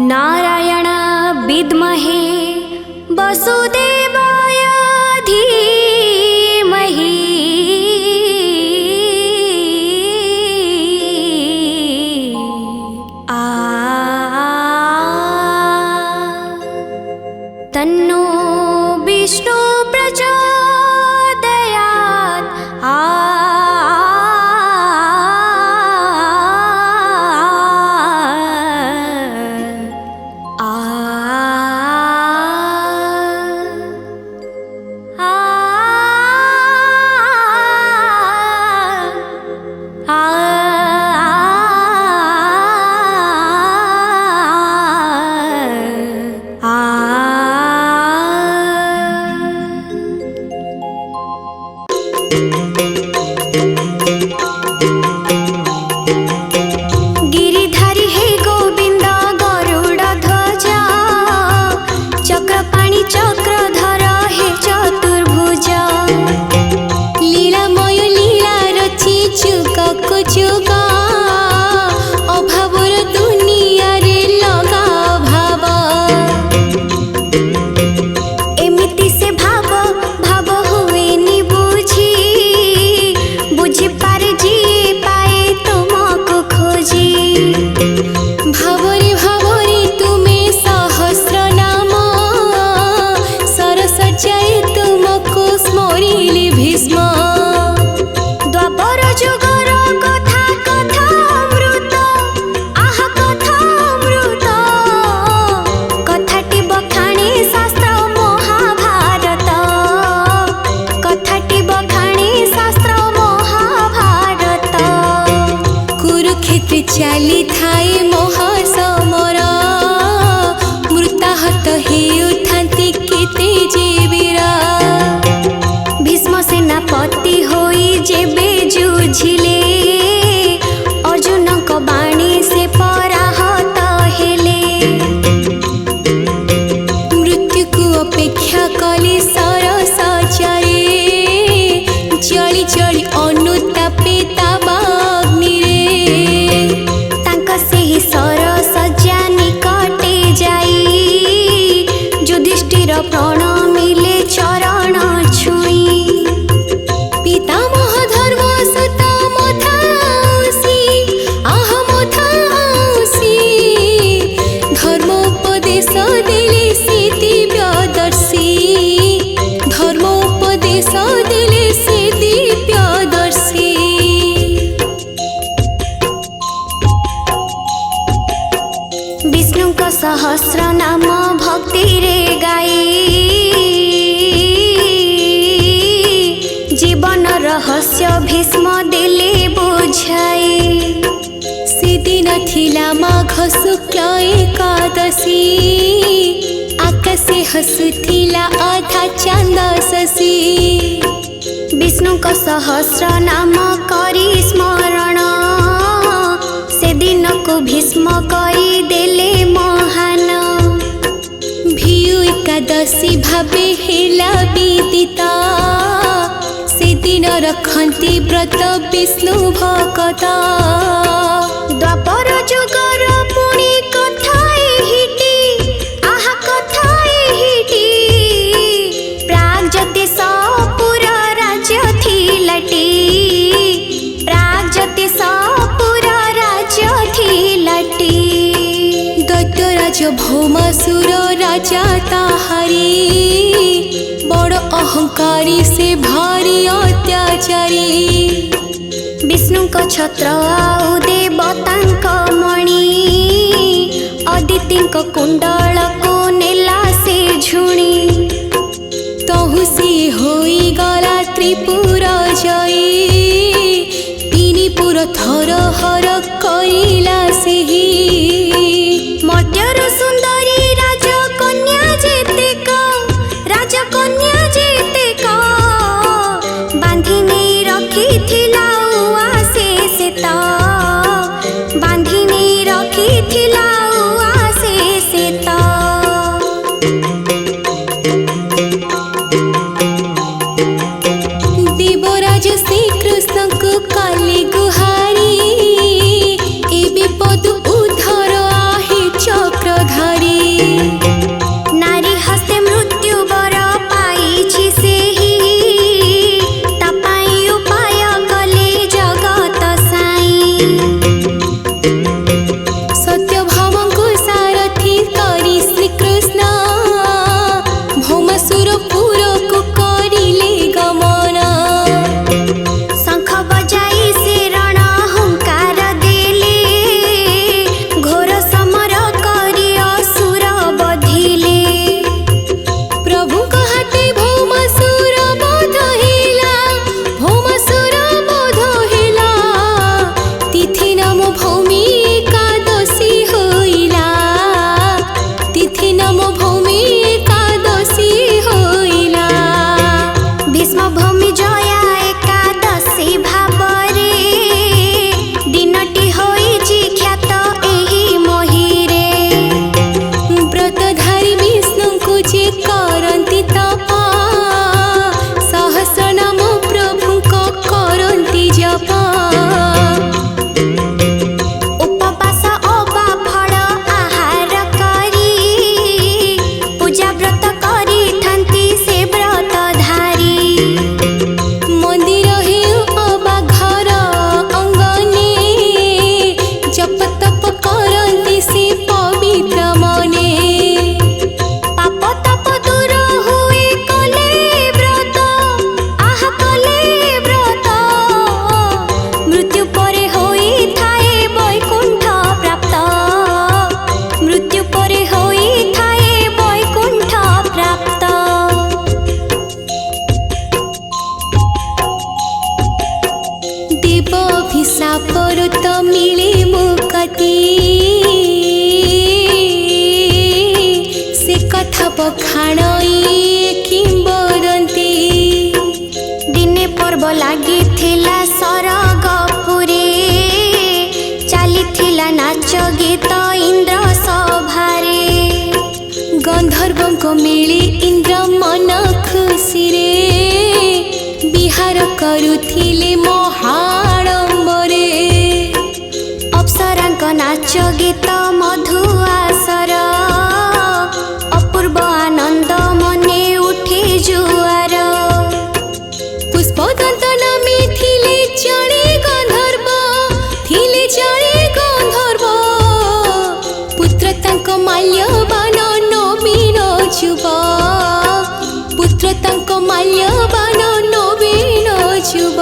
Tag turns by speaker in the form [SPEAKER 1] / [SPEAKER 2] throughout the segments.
[SPEAKER 1] नारायण विद्महे वसुदेवाय धीमहि तन्नो विष्णु प्रचोदयात्। गिरिधारी हे गोविंद गरुड़ ध्वजा, चक्रपाणि चक्रधर हे चतुर्भुज।
[SPEAKER 2] लीलामय लीला रची जुगକୁ जुग, अभावर दुनिया रे लगा भाव।
[SPEAKER 1] एमिति से भाव भाव हुएनि बुझी, बुझी पार जी पाए तुमको खोजी।
[SPEAKER 2] भावरे भावरे तुमे सहस्र नाम, सरस जाए तुमको स्मरिले भीष्म।
[SPEAKER 1] द्वापर जुगर कथा कथा अमृत, आह कथा अमृत। कथाटी बखाणे शास्त्र महाभारत, कथाटी बखाणे शास्त्र महाभारत।
[SPEAKER 2] कुरुक्षेत्र चली थाए महासमर, मृताहत हेउथांती केते जीवीर।
[SPEAKER 1] भीष्म सेनापति होई जेबे जुझिले, अर्जुनक बाणी से पराहत हेले।
[SPEAKER 2] मृत्युको अपेक्षा कले सरस चारे, जली जली अनुतापे ताबाग्नि रे।
[SPEAKER 1] तांक सेहि सरस जा निकटे जाई, युधिष्ठिर प्रणमिले चरण छुई।
[SPEAKER 2] पितामह धर्म सुत मथासी, आह मथासी। धर्मोपदेश देले से दिव्यदर्शी, धर्मोपदेश देले से दिव्यदर्शी।
[SPEAKER 1] विष्णुक सहस्र नाम भक्ति रे गाई, जीवन रहस्य भीष्म देले बुझाई।
[SPEAKER 2] सेदिन थिला माघ शुक्ल एकादशी, आकाशे हसुथिला आधा चांद शशि।
[SPEAKER 1] विष्णुक सहस्र नाम करी स्मरण, से दिन को भीष्म कई देले महान।
[SPEAKER 2] भियु एकादशी भावे हेला विदिता, सेदिन रखन्ति व्रत विष्णु भक्त।
[SPEAKER 1] द्वापर जुगर पुणी कथा एहिटी, आहा कथा एहिटी। प्राग्ज्योतिष पुर राज्य थिलाटी, प्राग्ज्योतिष पुर राज्य थिलाटी।
[SPEAKER 2] दैत्यराज भौमासुर राजा ताहारी, बड़ अहंकारी से भारी अत्याचारी।
[SPEAKER 1] विष्णुक छत्र आउ देवतांक मणि, अदितिंक कुंडल को नेला से झुणी।
[SPEAKER 2] तहु से होई गला त्रिपुर जयी, तिनिपुर थर हर करिला सेही।
[SPEAKER 1] मर्त्यर सुंदरी राजकन्या जेतेक, राजकन्या जेतेक। बांधी नहीं रखी थिला उआ
[SPEAKER 2] ବିପଦ ଉଦ୍ଧର ଆହି ଚକ୍ରଧାରୀ।
[SPEAKER 1] ନାରୀ ହସ୍ତେ ମୃତ୍ୟୁ ବର ପାଇଛି ସେହି, ତା ପାଇଁ ଉପାୟ କଲେ ଜଗତ ସାଇଁ।
[SPEAKER 2] ସତ୍ୟଭାମଙ୍କୁ ସାରଥି କରି ଶ୍ରୀକୃଷ୍ଣ ଭୌମାସୁରପୁରକୁ କରିଲେ ଗମନ।
[SPEAKER 1] ଶଙ୍ଖ ବଜାଇ ସେ ରଣ ହୁଙ୍କାର ଦେଲେ, ଘୋର ସମର କରି ଅସୁର ବଧିଲେ।
[SPEAKER 2] ପ୍ରଭୁଙ୍କ ହାତେ ଭୌମାସୁର ବଧ ହେଲା, ଭୌମାସୁର ବଧ ହେଲା। ତିଥି ନାମ ଭୌମି ଏକାଦଶୀ ହୋଇଲା, ତିଥି ନାମ ଭୌମି ଏକାଦଶୀ ହୋଇଲା।
[SPEAKER 1] ଭୀଷ୍ମ ଭୂମି ଜୟା ଏକାଦଶୀ ଭାବରେ, ଦିନଟି ହୋଇଛି ଖ୍ୟାତ ଏହି ମହିରେ।
[SPEAKER 2] ବ୍ରତଧାରୀ ବିଷ୍ଣୁଙ୍କୁ ଯେ କରନ୍ତି ତପ, ସହସ୍ର ନାମ ପ୍ରଭୁଙ୍କ କରନ୍ତି ଜପ।
[SPEAKER 1] ଉପବାସ ଅବା ଫଳ ଆହାର କରି, ପୂଜା ବ୍ରତ କରିଥାନ୍ତି ସେ ବ୍ରତଧାରୀ।
[SPEAKER 2] ମନ୍ଦିର ହେଉ ଅବା ଘର ଅଙ୍ଗନେ, ଜପ ତପ କରନ୍ତି ସେ ପବିତ୍ର ମନେ।
[SPEAKER 1] ପାପ ତାପ ଦୂର ହୁଏ କଲେ ବ୍ରତ, ଆହା କଲେ ବ୍ରତ। ମୃତ୍ୟୁ ପରେ ହୋଇଥାଏ ବୈକୁଣ୍ଠ ପ୍ରାପ୍ତ, ମୃତ୍ୟୁ ପରେ ହୋଇଥାଏ ବୈକୁଣ୍ଠ ପ୍ରାପ୍ତ।
[SPEAKER 2] ଦେବ ଅଭିଶାପରୁ ତ ମିଳେ ମୁକ୍ତି, ସେ କଥା ବଖାଣ କିମ୍ବଦନ୍ତୀ।
[SPEAKER 1] ଦିନେ ପର୍ବ ଲାଗିଥିଲା ସରଗପୁରେ, ଚାଲିଥିଲା ନାଚ ଗୀତ ଇନ୍ଦ୍ର ସଭାରେ।
[SPEAKER 2] ଗନ୍ଧର୍ବଙ୍କୁ ମିଳି ଇନ୍ଦ୍ର ମନ ଖୁସିରେ, ବିହାର କରୁଥିଲେ ମହାଡ଼ମ୍ବରେ।
[SPEAKER 1] ଅପ୍ସରାଙ୍କ ନାଚ ଗୀତ ମଧୁ ଆସର, ଅପୂର୍ବ ଆନନ୍ଦ ମନେ ଉଠେ ଜୁଆର।
[SPEAKER 2] ପୁଷ୍ପଦନ୍ତ ନାମେ ଥିଲେ ଜଣେ ଗନ୍ଧର୍ବ, ଥିଲେ ଜଣେ ଗନ୍ଧର୍ବ। ପୁତ୍ର ତାଙ୍କ ମାଲ୍ୟବାନ ନବୀନ ଯୁବ, ପୁତ୍ର ତାଙ୍କ ମାଲ୍ୟବାନ ନବୀନ ଯୁବ।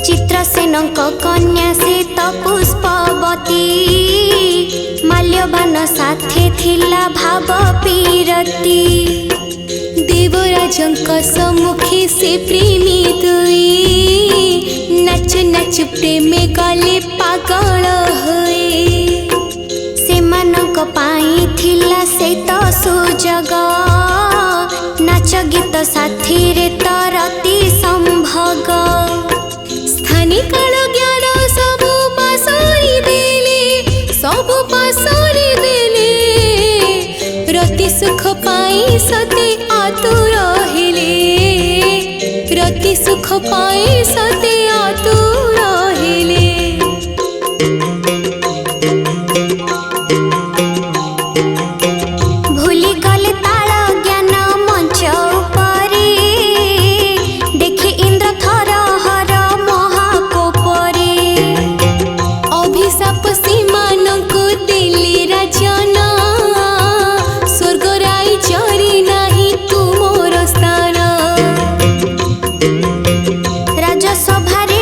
[SPEAKER 1] ଚିତ୍ରସେନଙ୍କ କନ୍ୟା ସେ ତ ପୁଷ୍ପବତୀ, ମାଲ୍ୟବାନ ସାଥେ ଥିଲା ଭାବ ପୀରତି।
[SPEAKER 2] ଦେବରାଜଙ୍କ ସମ୍ମୁଖେ ସେ ପ୍ରେମୀ ଦୁଇ, ନାଚୁ ନାଚୁ ପ୍ରେମେ ଗଲେ ପାଗଳ ହୋଇ।
[SPEAKER 1] ସେମାନଙ୍କ ପାଇଁ ଥିଲା ସେ ତ ସୁଯୋଗ, ନାଚ ଗୀତ ସାଥିରେ ତ ରତି ସମ୍ଭୋଗ।
[SPEAKER 2] ସ୍ଥାନୀ କାଳ ଜ୍ଞାନ ସବୁ ପାସରି ଦେଲେ, ସବୁ ପାସରି ଦେଲେ। ରତି ସୁଖ ପାଇଁ ସତେ ଆତୁର ହେଲେ, ରତି ସୁଖ ପାଇଁ ସତେ ଆତୁର ହେଲେ।
[SPEAKER 1] ଭୁଲି ଗଲେ ତାଳ ଜ୍ଞାନ ମଞ୍ଚ ଉପରେ, ଦେଖି ଇନ୍ଦ୍ର ଥର ହର ମହାକୋପରେ।
[SPEAKER 2] ଅଭିଶାପ ସେମାନଙ୍କୁ ଦେଲେ ରାଜନ, ସ୍ୱର୍ଗରାଇ ଚରି ନାହିଁ ତୁମର ସ୍ଥାନ।
[SPEAKER 1] ରାଜସଭାରେ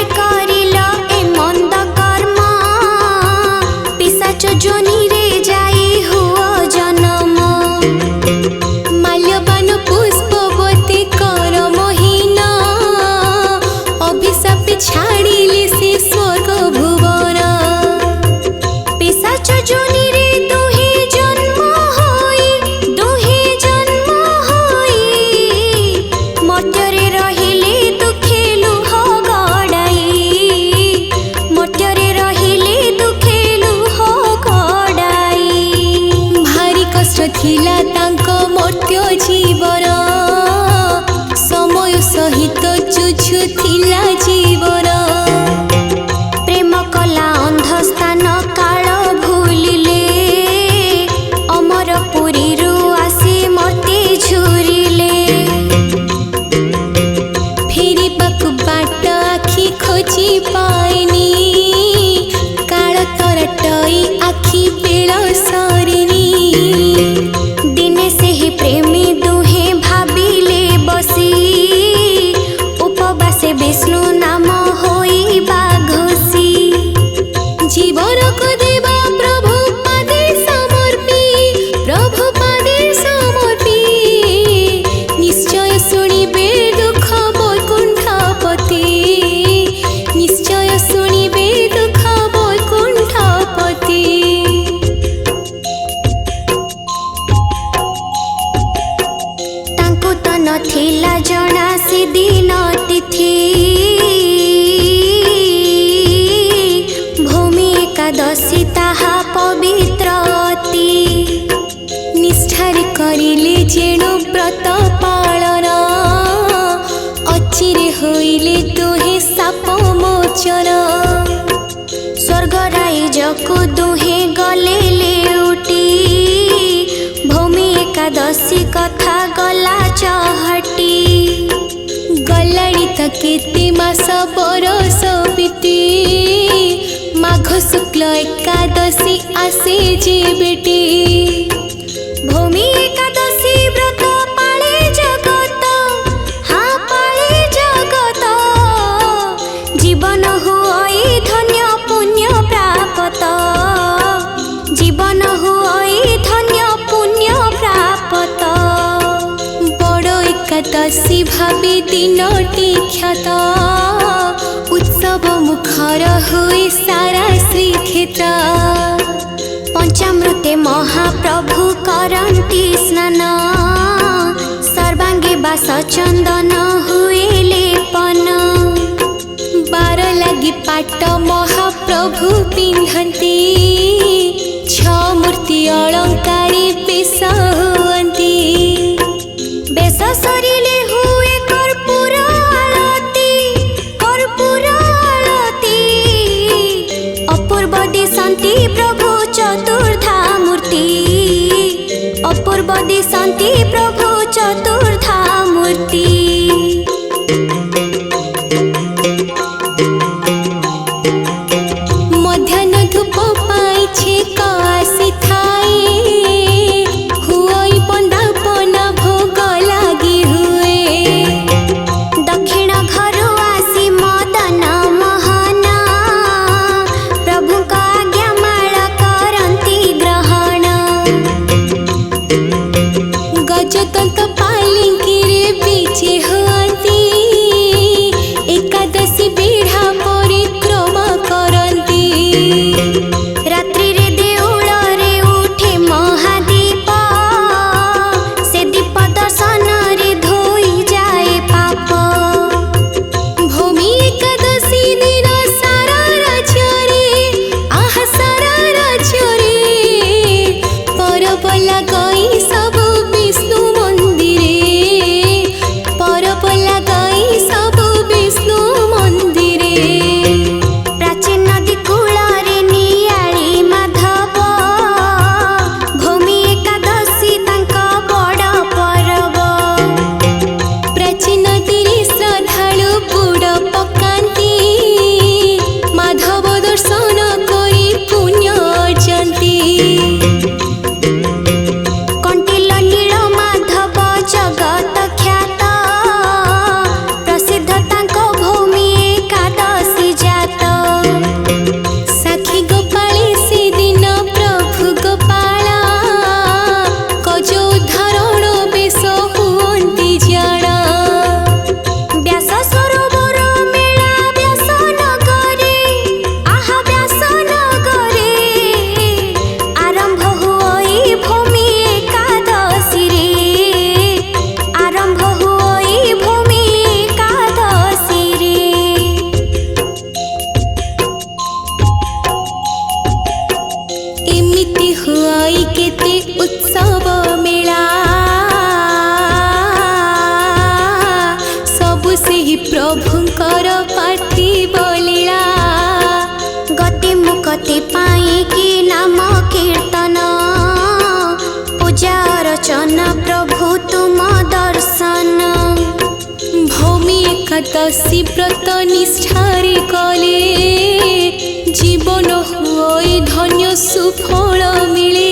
[SPEAKER 2] जेणु व्रत पालन अचिरे होइले दुहे साप मोचन
[SPEAKER 1] स्वर्ग राइजकु दुहे गले लेउटी भूमि एकादशी कथा गला चहटी
[SPEAKER 2] गलाणी त केते मास बरस बीती माघ शुक्ल एकादशी आसे जे बेटी
[SPEAKER 1] भूमि एकादशी व्रत पाळे जगत हाँ पाळे जगत जीवन हुई धन्य पुण्य प्राप्त जीवन हुई धन्य पुण्य प्राप्त
[SPEAKER 2] बड़ एकादशी भावे दिनटी ख्यात उत्सव मुखर हुए सारा श्रीक्षेत्र
[SPEAKER 1] पंचामृते महाप्रभु करन्ति स्नान सर्वांगे बास चंदन हुए लेपन
[SPEAKER 2] बार लगी पाट महाप्रभु पिंधती छ मूर्ति अलंकारी बेश हुअन्ति
[SPEAKER 1] बेश सरिले हुए कर्पूर आरती अपूर्व दिशन्ति प्रभु चतुर्धा मूर्ति अपूर्व दिशन्ति प्रभु चतुर्धा मूर्ति
[SPEAKER 2] मध्याह्न धूप पाई छेक आसी थाए हुई बंदापना भोग लागी हुए
[SPEAKER 1] दक्षिण घरु आसी मदन मोहन प्रभु का आज्ञा माळ करन्ति ग्रहण
[SPEAKER 2] गजतंत पालिंकिरे बीचे हुअन्ति एकादशी बेढ़ा परिक्रमा करन्ति
[SPEAKER 1] रात्रि रे देउल रे उठे महादीप से दीप दर्शन रे धोई जाए पाप
[SPEAKER 2] भूमि एकादशी दिन सारा राज्ୟରେ आहा सारा राज्ୟରେ परब लगाई सबु विष्णु मंदिरे परब लगाई सबु विष्णु मंदिरे
[SPEAKER 1] प्राचीन नदी कूल रे नियाली माधव भूमि एकादशी तांक बड़ परब
[SPEAKER 2] प्राचीन तीरे श्रद्धालु बुड़ पकान्ति माधव दर्शन करी पुण्य अर्जन्ति
[SPEAKER 1] कंटिल नील माधव जगत ख्यात प्रसिद्ध तांक भूमि एकादशी जात
[SPEAKER 2] साखी गोपाले से दिन प्रभु गोपाला कजो धारण बेश हुअन्ति जाना
[SPEAKER 1] व्यास सरोवर मेला व्यास नगरे आहा व्यास नगरे आरंभ हुई भूमि एकादशी रे आरंभ हुई भूमि एकादशी रे
[SPEAKER 2] एमिति हुई केते उत्सव मेला सबु सेही प्रभुंकर पार्थिव लीला
[SPEAKER 1] गति मुक्ति पाई कि नाम कीर्तन पूजा अर्चना प्रभु तुम दर्शन
[SPEAKER 2] भूमि एकादशी व्रत निष्ठारे कले जीवन हुई धन्य सुफल मिले।